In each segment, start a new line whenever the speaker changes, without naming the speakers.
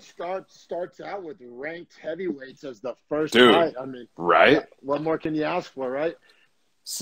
starts out with ranked heavyweights as the first
Dude,
fight. I mean,
right?
What more can you ask for, right?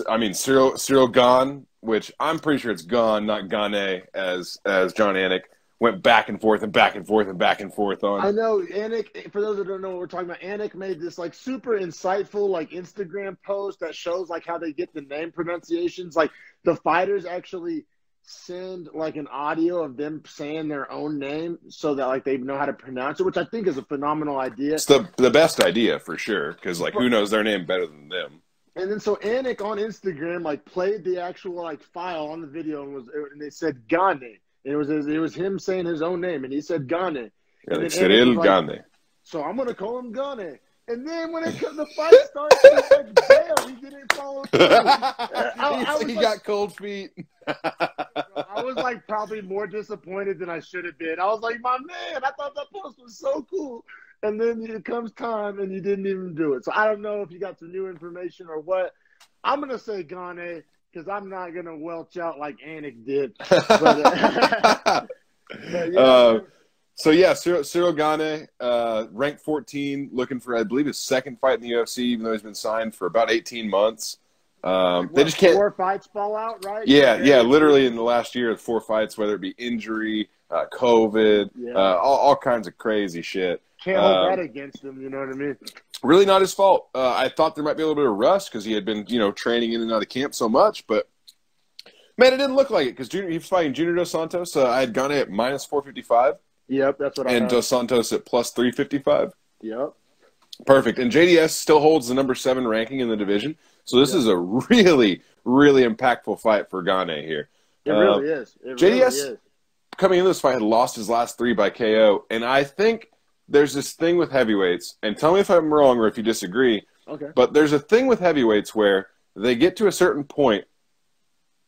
I mean, Ciryl Gane, which I'm pretty sure it's Gane, not Gane, as John Anik, went back and forth and back and forth and back and forth on.
I know Anik. For those that don't know what we're talking about, Anik made this like super insightful like Instagram post that shows like how they get the name pronunciations. Like the fighters actually send like an audio of them saying their own name so that like they know how to pronounce it, which I think is a phenomenal idea.
It's the best idea for sure, because like who knows their name better than them.
And then so Anik on Instagram like played the actual like file on the video and they said Gane. And it was him saying his own name and he said Gane.
Yeah, like Ciryl Gane.
So I'm gonna call him Gane. And then when the fight started, he like bailed. He didn't follow through.
He got cold feet.
I was like probably more disappointed than I should have been. I was like, my man, I thought that post was so cool. And then it comes time and you didn't even do it. So I don't know if you got some new information or what. I'm going to say Gane because I'm not going to welch out like Anik did. But yeah.
So, yeah, Ciryl Gane, ranked 14, looking for, I believe, his second fight in the UFC, even though he's been signed for about 18 months. They just can't.
4 fights fall out, right?
Yeah, literally in the last year, 4 fights, whether it be injury, COVID, all kinds of crazy shit.
Can't hold that against him, you know what I mean?
Really not his fault. I thought there might be a little bit of rust because he had been, training in and out of camp so much, but man, it didn't look like it because he was fighting Junior Dos Santos. I had Gane at minus 455.
Yep, that's what I
And
had.
Dos Santos at plus 355.
Yep.
Perfect. And JDS still holds the number 7 ranking in the division. So this is a really, really impactful fight for Gane here.
It really is. It
JDS,
really is.
coming into this fight, had lost his last 3 by KO. And I think there's this thing with heavyweights, and tell me if I'm wrong or if you disagree,
Okay.
but there's a thing with heavyweights where they get to a certain point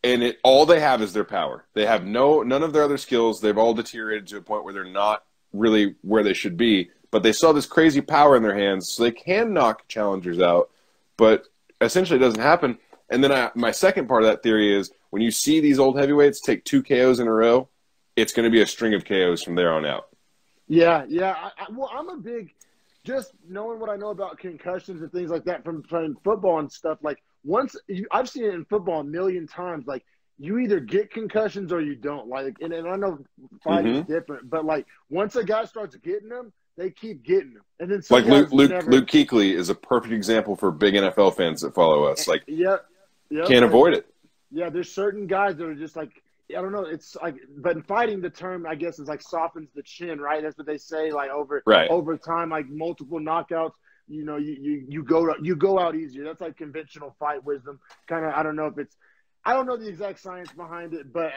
and all they have is their power. They have none of their other skills. They've all deteriorated to a point where they're not really where they should be, but they still have this crazy power in their hands, so they can knock challengers out, but essentially it doesn't happen. And then my second part of that theory is when you see these old heavyweights take 2 KOs in a row, it's going to be a string of KOs from there on out.
Yeah. Well, I'm a big, just knowing what I know about concussions and things like that from playing football and stuff. Like I've seen it in football a million times. Like you either get concussions or you don't. Like, and I know fighting is different, but like once a guy starts getting them, they keep getting them. And then
like Luke Kuechly is a perfect example for big NFL fans that follow us. Like, can't avoid it. Yeah,
there's certain guys that are just like, I don't know. It's like, but in fighting, the term I guess is like softens the chin, right? That's what they say. Like over time, like multiple knockouts, you go out easier. That's like conventional fight wisdom. Kind of, I don't know the exact science behind it, but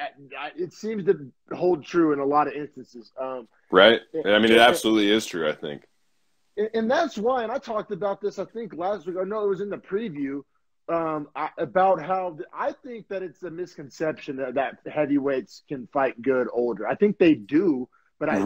it seems to hold true in a lot of instances.
Right. I mean, it absolutely is true, I think.
And that's why, and I talked about this, I think last week. I know it was in the preview. About how I think that it's a misconception that heavyweights can fight good older. I think they do, but I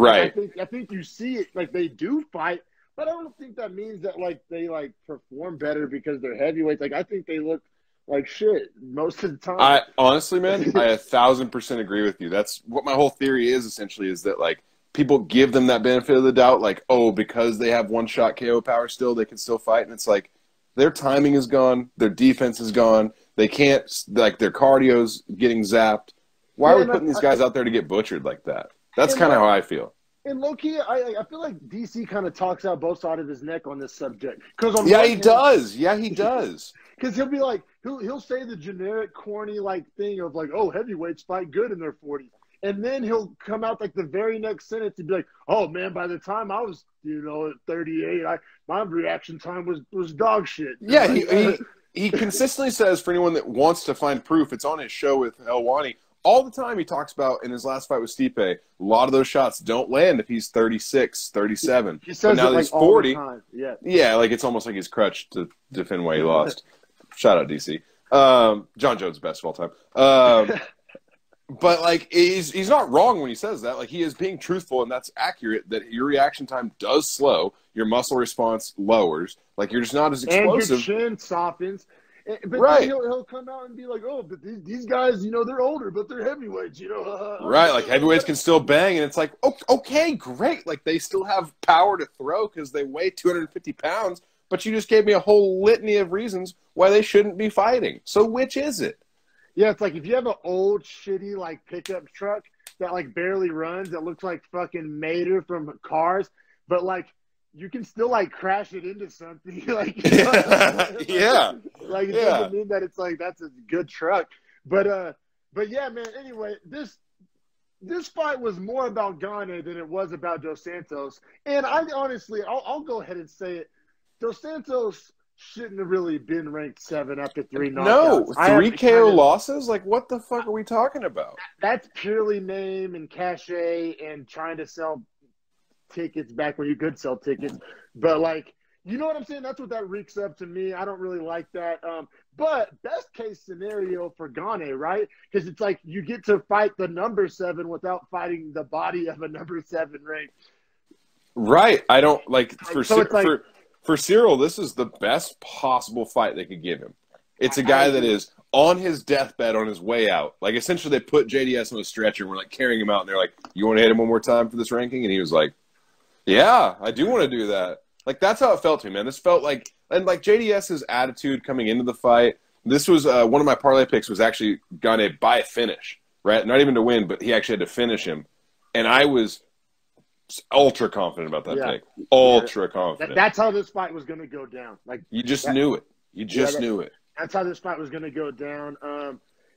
think you see it like they do fight, but I don't think that means that like they like perform better because they're heavyweights. Like I think they look like shit most of the time.
I honestly, man, I 1,000% agree with you. That's what my whole theory is essentially, is that like people give them that benefit of the doubt, like, oh, because they have one shot KO power still, they can still fight, and it's like, their timing is gone. Their defense is gone. They can't, like, their cardio's getting zapped. Why are we putting these guys out there to get butchered like that? That's kind of how I feel.
And low-key, I feel like DC kind of talks out both sides of his neck on this subject.
He does. Yeah, he does.
Because he'll be like, he'll say the generic, corny, like, thing of, like, oh, heavyweights fight good in their 40s. And then he'll come out like the very next sentence and be like, oh, man, by the time I was, at 38, my reaction time was dog shit.
Yeah, he consistently says, for anyone that wants to find proof, it's on his show with Helwani. All the time he talks about in his last fight with Stipe, a lot of those shots don't land if he's 36, 37.
He says
but now
it,
he's
like,
40.
all the time.
Yeah, like it's almost like his crutch to defend why he lost. Shout out, DC. John Jones, best of all time. But, like, he's not wrong when he says that. Like, he is being truthful, and that's accurate, that your reaction time does slow. Your muscle response lowers. Like, you're just not as explosive.
And your chin softens. But then he'll come out and be like, oh, but these guys, they're older, but they're heavyweights,
Right, like heavyweights can still bang, and it's like, okay, great. Like they still have power to throw because they weigh 250 pounds, but you just gave me a whole litany of reasons why they shouldn't be fighting. So which is it?
Yeah, it's like if you have an old, shitty, like, pickup truck that, like, barely runs, that looks like fucking Mater from Cars, but, like, you can still, like, crash it into something. Like,
Yeah.
Like, it doesn't mean that it's, like, that's a good truck. But yeah, man, anyway, this fight was more about Gane than it was about Dos Santos. And I honestly, I'll go ahead and say it. Dos Santos shouldn't have really been ranked 7 after 3 knockouts.
No, 3 KO losses? Like, what the fuck are we talking about?
That's purely name and cachet and trying to sell tickets back when you could sell tickets. But, like, you know what I'm saying? That's what that reeks of to me. I don't really like that. But best case scenario for Gane, right? Because it's like you get to fight the number 7 without fighting the body of a number 7 ranked.
Right. I don't, like, for Ciryl, this is the best possible fight they could give him. It's a guy that is on his deathbed on his way out. Like, essentially, they put JDS on a stretcher and we're, like, carrying him out. And they're like, you want to hit him one more time for this ranking? And he was like, yeah, I do want to do that. Like, that's how it felt to me, man. This felt like – and, like, JDS's attitude coming into the fight, this was one of my parlay picks was actually Gane by a finish, right? Not even to win, but he actually had to finish him. And I was – ultra confident about that pick. Ultra confident.
That's how this fight was going to go down. Like
you just knew it. You just knew it.
That's how this fight was going to go down.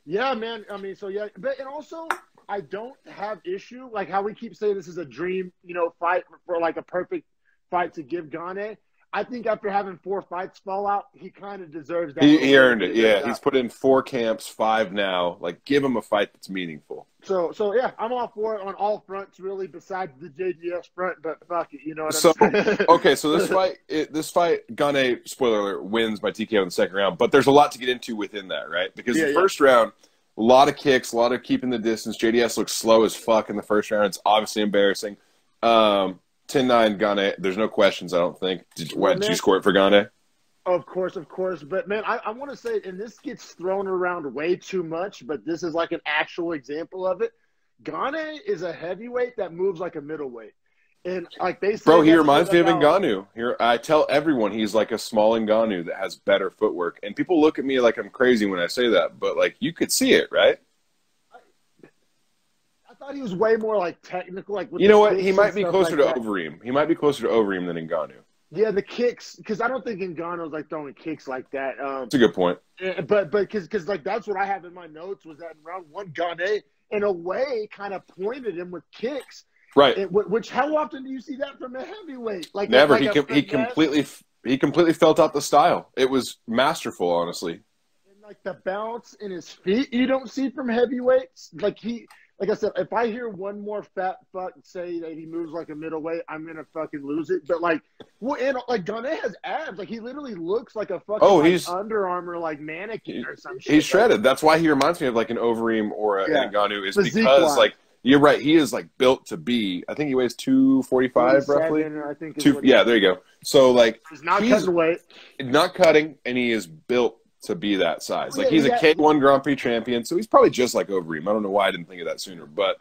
Yeah, man. I mean, so yeah, but and also I don't have issue like how we keep saying this is a dream, fight for like a perfect fight to give Gane. I think after having 4 fights fall out, he kind of deserves that.
He earned it. Yeah, he's put in 4 camps, 5 now. Like, give him a fight that's meaningful.
So yeah, I'm all for it on all fronts, really, besides the JDS front. But fuck it, you know what I'm saying?
Okay, so this fight, Gane, spoiler alert, wins by TKO in the second round. But there's a lot to get into within that, right? Because the first round, a lot of kicks, a lot of keeping the distance. JDS looks slow as fuck in the first round. It's obviously embarrassing. 10-9 Gane. There's no questions, I don't think. Did you score it for Gane?
Of course. But, man, I want to say, and this gets thrown around way too much, but this is like an actual example of it. Gane is a heavyweight that moves like a middleweight. And like they say,
bro, he reminds me of Ngannou. Here, I tell everyone he's like a small Ngannou that has better footwork. And people look at me like I'm crazy when I say that, but like you could see it, right?
I thought he was way more like technical. Like with
you know what? He might be closer to Overeem. He might be closer to Overeem than Ngannou.
Yeah, the kicks, because I don't think Ngannou's like throwing kicks like that.
That's a good point.
But because like that's what I have in my notes was that in round 1, Gane in a way kind of pointed him with kicks.
Right.
Which how often do you see that from a heavyweight? Like
never.
Like
he completely felt out the style. It was masterful, honestly.
And like the bounce in his feet, you don't see from heavyweights. Like I said, if I hear one more fat fuck say that he moves like a middleweight, I'm gonna fucking lose it. But like Gane has abs. Like he literally looks like a fucking he's Under Armour like mannequin or some shit.
He's shredded. That's why he reminds me of like an Overeem or an Ngannou is because like you're right. He is like built to be. I think he weighs 245 roughly.
I think.
There you go. So like
he's not cutting weight.
Not cutting, and he is built to be that size. Like he's a K1 Grand Prix champion, so he's probably just like Overeem. I don't know why I didn't think of that sooner, but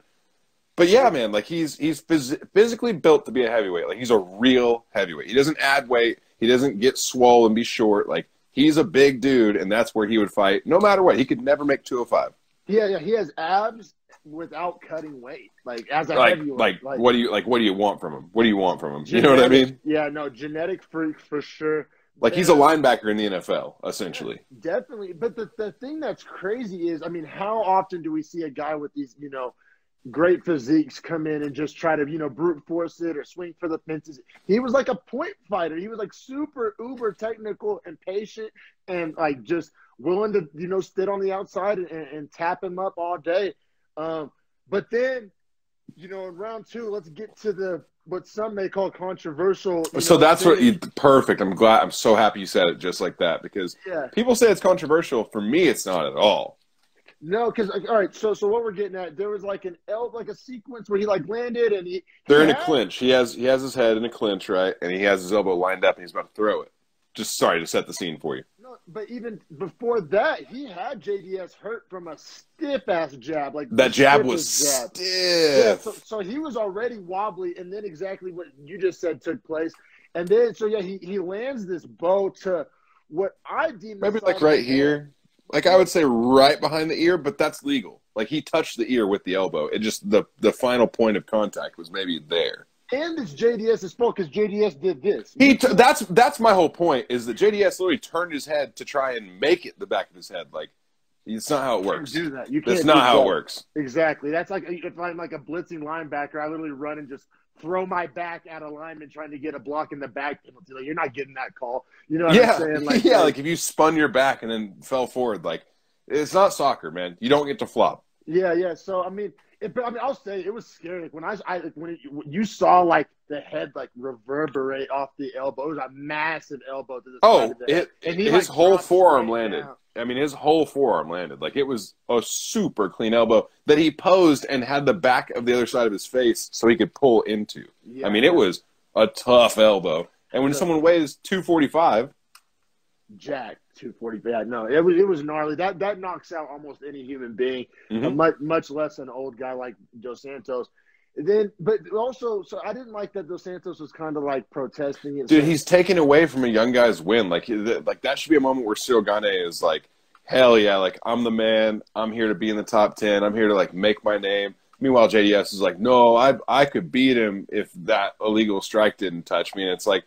yeah, man, like he's physically built to be a heavyweight. Like he's a real heavyweight. He doesn't add weight. He doesn't get swole and be short. Like he's a big dude, and that's where he would fight no matter what. He could never make 205.
Yeah, he has abs without cutting weight. Like as a heavyweight.
Like what do you want from him? What do you want from him? You know what I mean?
Yeah, no, genetic freak for sure.
Like he's a linebacker in the NFL, essentially.
Yeah, definitely. But the thing that's crazy is, I mean, how often do we see a guy with these, great physiques come in and just try to, brute force it or swing for the fences? He was like a point fighter. He was like super uber technical and patient and like just willing to, sit on the outside and tap him up all day. But then, in round 2, let's get to what some may call controversial.
So that's perfect. I'm so happy you said it just like that because people say it's controversial. For me, it's not at all.
No, because all right. So what we're getting at, there was like a sequence where he like landed and
they're in a clinch. He has his head in a clinch, right, and he has his elbow lined up and he's about to throw it. Just sorry to set the scene for you.
No, but even before that, he had JDS hurt from a stiff ass jab. Like
that jab was stiff.
Yeah, so he was already wobbly, and then exactly what you just said took place. And then he lands this bow to what I deem
maybe like right here. Like I would say right behind the ear, but that's legal. Like he touched the ear with the elbow. It just the final point of contact was maybe there.
And it's JDS's fault because JDS did this.
That's my whole point is that JDS literally turned his head to try and make it the back of his head. Like it's not how it works.
You can't do that. You can't.
That's not how it works.
Exactly. That's like if I'm like a blitzing linebacker, I literally run and just throw my back at a lineman trying to get a block in the back penalty. Like you're not getting that call. You know what I'm saying? Like,
like if you spun your back and then fell forward, like it's not soccer, man. You don't get to flop.
Yeah. So I mean, I'll say it was scary. Like when you saw like the head like reverberate off the elbow, it was a massive elbow to the side of the head. And
his whole forearm landed. Down. I mean, his whole forearm landed. Like it was a super clean elbow that he posed and had the back of the other side of his face so he could pull into. Yeah, I mean, it was a tough elbow. And when someone weighs 245,
Jack 245. No, it was gnarly. That knocks out almost any human being, much less an old guy like Dos Santos. But also, so I didn't like that Dos Santos was kind of like protesting.
Dude, he's taken away from a young guy's win. Like that should be a moment where Ciryl Gane is like, hell yeah, like I'm the man. I'm here to be in the top 10. I'm here to like make my name. Meanwhile, JDS is like, no, I could beat him if that illegal strike didn't touch me. And it's like,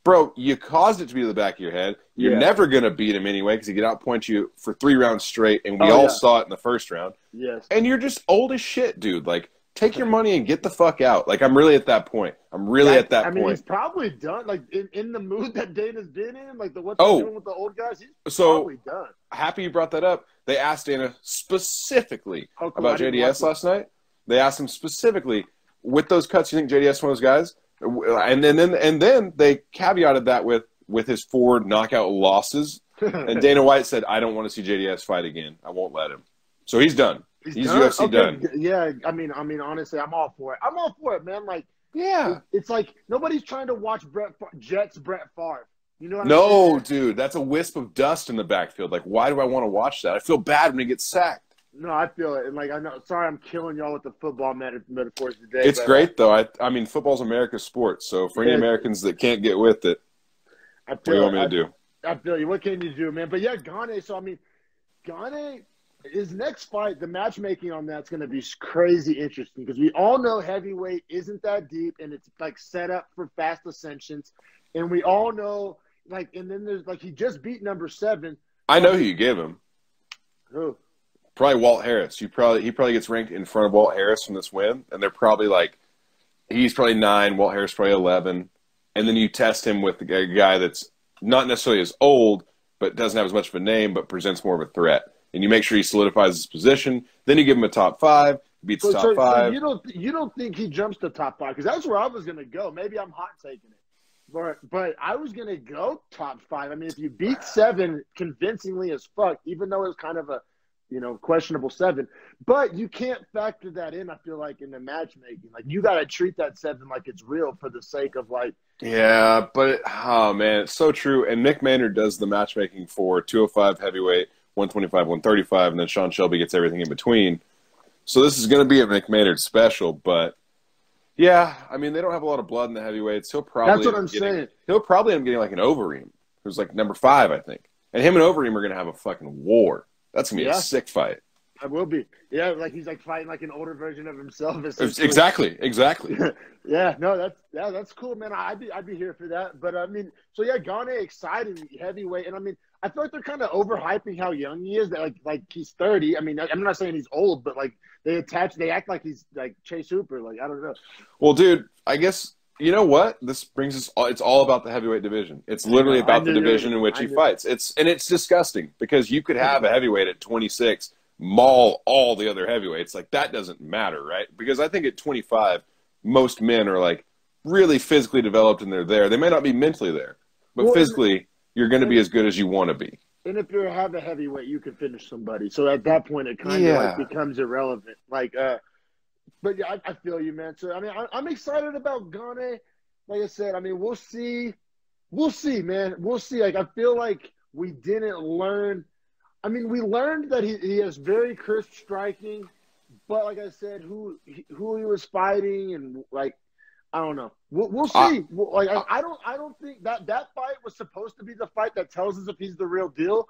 bro, you caused it to be to the back of your head. You're never going to beat him anyway because he could outpoint you for 3 rounds straight, and we all saw it in the first round.
Yes.
And you're just old as shit, dude. Like, take your money and get the fuck out. Like, I'm really at that point. I mean,
he's probably done. Like, in the mood that Dana's been in, like what they're doing with the old guys, he's probably done.
Happy you brought that up. They asked Dana specifically about JDS last night. They asked him specifically, with those cuts, you think JDS is one of those guys? And then they caveated that with his 4 knockout losses. And Dana White said, I don't want to see JDS fight again. I won't let him. So he's done. He's done? UFC done.
Yeah, I mean, honestly, I'm all for it. I'm all for it, man. Like, it's like nobody's trying to watch Brett Favre. You know what I'm saying?
No, dude, that's a wisp of dust in the backfield. Like, why do I want to watch that? I feel bad when he gets sacked.
No, I feel it. And, like, I know. Sorry, I'm killing y'all with the football metaphors today.
It's great, though. I mean, football's America's sport. So, for any Americans that can't get with it, what do you want me to do?
I feel you. What can you do, man? But, yeah, Gane. So, I mean, Gane, his next fight, the matchmaking on that's going to be crazy interesting because we all know heavyweight isn't that deep and it's, like, set up for fast ascensions. And we all know, like, and then there's, like, he just beat number 7.
I know who you give him.
Who?
Probably Walt Harris. He probably gets ranked in front of Walt Harris from this win, and they're probably like, he's probably 9, Walt Harris probably 11, and then you test him with a guy that's not necessarily as old, but doesn't have as much of a name, but presents more of a threat, and you make sure he solidifies his position. Then you give him a top 5, beats the top 5.
So you don't think he jumps to top 5 because that's where I was gonna go. Maybe I'm hot taking it, but I was gonna go top 5. I mean, if you beat 7 convincingly as fuck, even though it's kind of a questionable 7. But you can't factor that in, I feel like, in the matchmaking. Like, you got to treat that 7 like it's real for the sake of, like...
Yeah, but, oh, man, it's so true. And Mick Maynard does the matchmaking for 205 heavyweight, 125, 135, and then Sean Shelby gets everything in between. So this is going to be a Mick Maynard special, but... Yeah, I mean, they don't have a lot of blood in the heavyweights. That's
what I'm saying.
He'll probably end up getting, like, an Overeem, who's, like, number 5, I think. And him and Overeem are going to have a fucking war. That's going to be a sick fight.
I will be. Yeah, like he's like fighting like an older version of himself.
Exactly.
Yeah, no, that's cool, man. I'd be here for that. But I mean, so yeah, Gane, exciting heavyweight, and I mean, I feel like they're kind of overhyping how young he is. That like he's 30. I mean, I'm not saying he's old, but like they act like he's like Chase Hooper. Like I don't know.
Well, dude, I guess. You know what? This brings us. It's all about the heavyweight division. It's literally about the division in which he fights. It's disgusting because you could have a heavyweight at 26 maul all the other heavyweights. Like that doesn't matter, right? Because I think at 25, most men are like really physically developed and they're there. They may not be mentally there, but physically, you're going to be as good as you want to be.
And if you have a heavyweight, you can finish somebody. So at that point, it kind of like becomes irrelevant. Like, but yeah, I feel you, man. So I mean, I'm excited about Gane. Like I said, I mean, we'll see, man. We'll see. Like I feel like we didn't learn. I mean, we learned that he has very crisp striking, but like I said, who he was fighting and like I don't know. We'll see. I don't think that fight was supposed to be the fight that tells us if he's the real deal.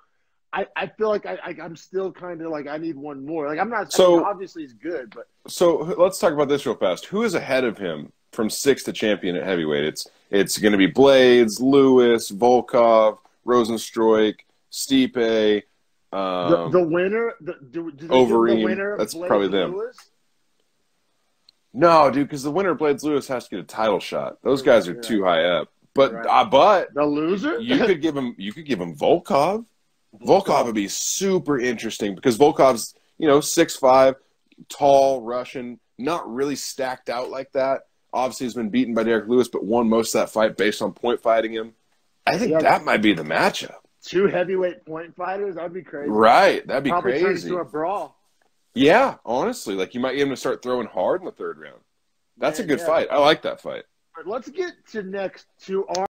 I feel like I'm still kind of like I need one more. Like I'm not.
So
I mean, obviously he's good, but
so let's talk about this real fast. Who is ahead of him from 6th to champion at heavyweight? It's going to be Blades, Lewis, Volkov, Rosenstruik, Stipe.
The winner, do they
Overeem.
give the winner
That's
Blades
probably them.
Lewis?
No, dude, because the winner of Blades Lewis has to get a title shot. Those guys are too high up. But but
the loser,
you could give him Volkov. Volkov would be super interesting because Volkov's 6'5", tall Russian, not really stacked out like that. Obviously, he's been beaten by Derek Lewis, but won most of that fight based on point fighting him. I think that might be the matchup.
2 heavyweight point fighters, that'd be crazy.
Right, that'd be
Probably
crazy.
Turn into a brawl.
Yeah, honestly, like you might get him to start throwing hard in the 3rd round. That's a good fight. I like that fight.
Let's get to next to our